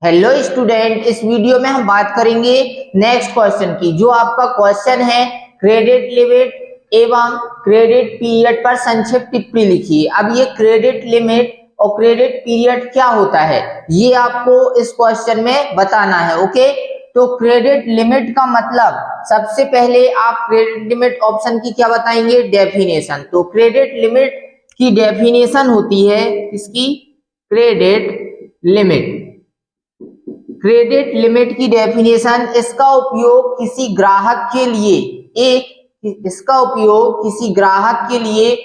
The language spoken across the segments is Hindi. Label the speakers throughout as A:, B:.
A: हेलो स्टूडेंट, इस वीडियो में हम बात करेंगे नेक्स्ट क्वेश्चन की। जो आपका क्वेश्चन है क्रेडिट लिमिट एवं क्रेडिट पीरियड पर संक्षिप्त टिप्पणी लिखिए। अब ये क्रेडिट लिमिट और क्रेडिट पीरियड क्या होता है ये आपको इस क्वेश्चन में बताना है। ओके, तो क्रेडिट लिमिट का मतलब सबसे पहले आप क्रेडिट लिमिट ऑप्शन की क्या बताएंगे, डेफिनेशन। तो क्रेडिट लिमिट की डेफिनेशन होती है इसकी क्रेडिट लिमिट। क्रेडिट लिमिट की डेफिनेशन, इसका उपयोग किसी ग्राहक के लिए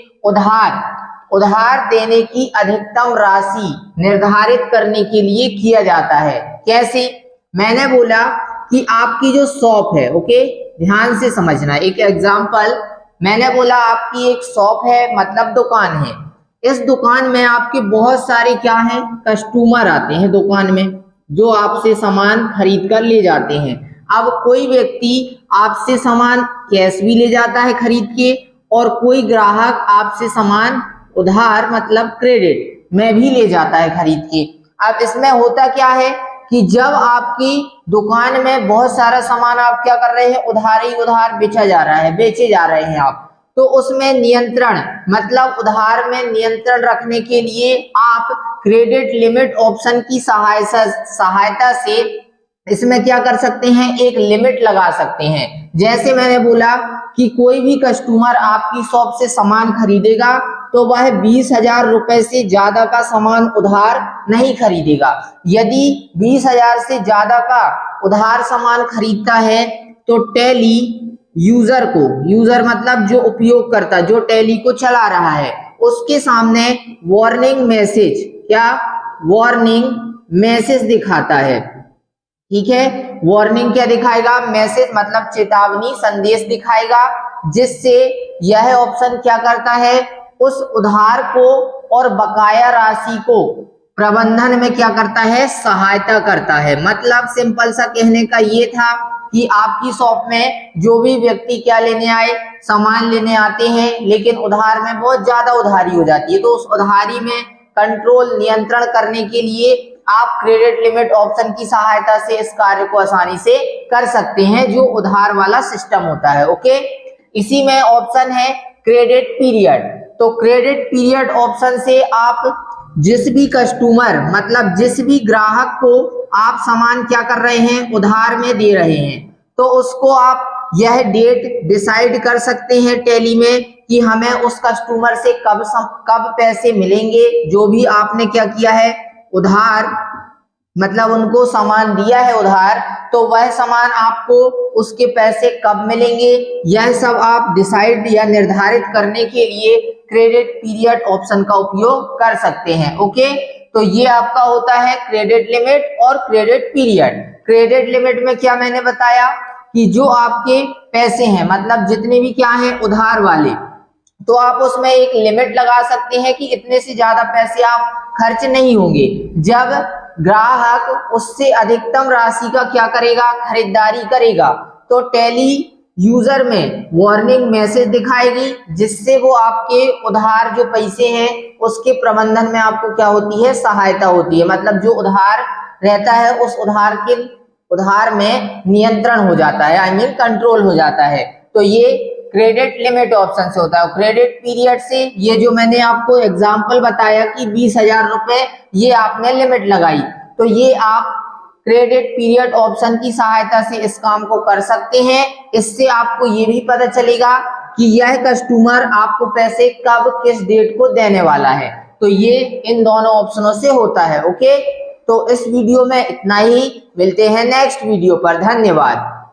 A: उधार देने की अधिकतम राशि निर्धारित करने के लिए किया जाता है। कैसे? मैंने बोला कि आपकी जो शॉप है, ओके ध्यान से समझना। एक एग्जांपल, मैंने बोला आपकी एक शॉप है, मतलब दुकान है। इस दुकान में आपके बहुत सारे क्या हैं, कस्टमर आते हैं दुकान में, जो आपसे सामान खरीद कर ले जाते हैं। अब कोई व्यक्ति आपसे सामान कैश भी ले जाता है खरीद के, और कोई ग्राहक आपसे सामान उधार मतलब क्रेडिट में भी ले जाता है खरीद के। अब इसमें होता क्या है कि जब आपकी दुकान में बहुत सारा सामान आप क्या कर रहे हैं, उधार ही उधार बेचे जा रहे हैं आप, तो उसमें नियंत्रण मतलब उधार में नियंत्रण रखने के लिए आप क्रेडिट लिमिट ऑप्शन की सहायता से इसमें क्या कर सकते हैं, एक लिमिट लगा सकते हैं। जैसे मैंने बोला कि कोई भी कस्टमर आपकी शॉप से सामान खरीदेगा तो वह 20,000 रुपए से ज्यादा का सामान उधार नहीं खरीदेगा। यदि 20,000 से ज्यादा का उधार सामान खरीदता है तो टैली यूजर मतलब जो उपयोगकर्ता, जो टैली को चला रहा है, उसके सामने वार्निंग मैसेज दिखाता है। ठीक है, वार्निंग क्या दिखाएगा, मैसेज मतलब चेतावनी संदेश दिखाएगा, जिससे यह ऑप्शन क्या करता है, उस उधार को और बकाया राशि को प्रबंधन में क्या करता है, सहायता करता है। मतलब सिंपल सा कहने का ये था कि आपकी शॉप में जो भी व्यक्ति क्या लेने आए, सामान लेने आते हैं, लेकिन उधार में बहुत ज्यादा उधारी हो जाती है, तो उस उधारी में कंट्रोल नियंत्रण करने के लिए आप क्रेडिट लिमिट ऑप्शन की सहायता से इस कार्य को आसानी से कर सकते हैं, जो उधार वाला सिस्टम होता है। ओके, इसी में ऑप्शन है क्रेडिट पीरियड। तो क्रेडिट पीरियड ऑप्शन से आप जिस भी कस्टमर मतलब जिस भी ग्राहक को आप सामान क्या कर रहे हैं, उधार में दे रहे हैं, तो उसको आप यह डेट डिसाइड कर सकते हैं टैली में कि हमें उस कस्टमर से कब पैसे मिलेंगे। जो भी आपने क्या किया है, उधार मतलब उनको सामान दिया है उधार, तो वह सामान आपको उसके पैसे कब मिलेंगे, यह सब आप डिसाइड या निर्धारित करने के लिए क्रेडिट पीरियड ऑप्शन का उपयोग कर सकते हैं। ओके, तो ये आपका होता है क्रेडिट लिमिट और क्रेडिट पीरियड। क्रेडिट लिमिट में क्या मैंने बताया कि जो आपके पैसे हैं, मतलब जितने भी क्या हैं उधार वाले, तो आप उसमें एक लिमिट लगा सकते हैं कि इतने से ज्यादा पैसे आप खर्च नहीं होंगे। जब ग्राहक उससे अधिकतम राशि का क्या करेगा, खरीदारी करेगा, तो टैली यूजर में वार्निंग मैसेज दिखाएगी, जिससे वो आपके उधार जो पैसे हैं उसके प्रबंधन में आपको क्या होती है, सहायता होती है। मतलब जो उधार रहता है उस उधार में नियंत्रण हो जाता है, आई मीन कंट्रोल हो जाता है। तो ये क्रेडिट लिमिट ऑप्शन से होता है। क्रेडिट पीरियड से ये जो मैंने आपको एग्जांपल बताया कि 20,000 रुपए ये आपने लिमिट लगाई, तो ये आप क्रेडिट पीरियड ऑप्शन की सहायता से इस काम को कर सकते हैं। इससे आपको ये भी पता चलेगा कि यह कस्टमर आपको पैसे कब किस डेट को देने वाला है। तो ये इन दोनों ऑप्शनों से होता है। ओके, तो इस वीडियो में इतना ही, मिलते हैं नेक्स्ट वीडियो पर। धन्यवाद।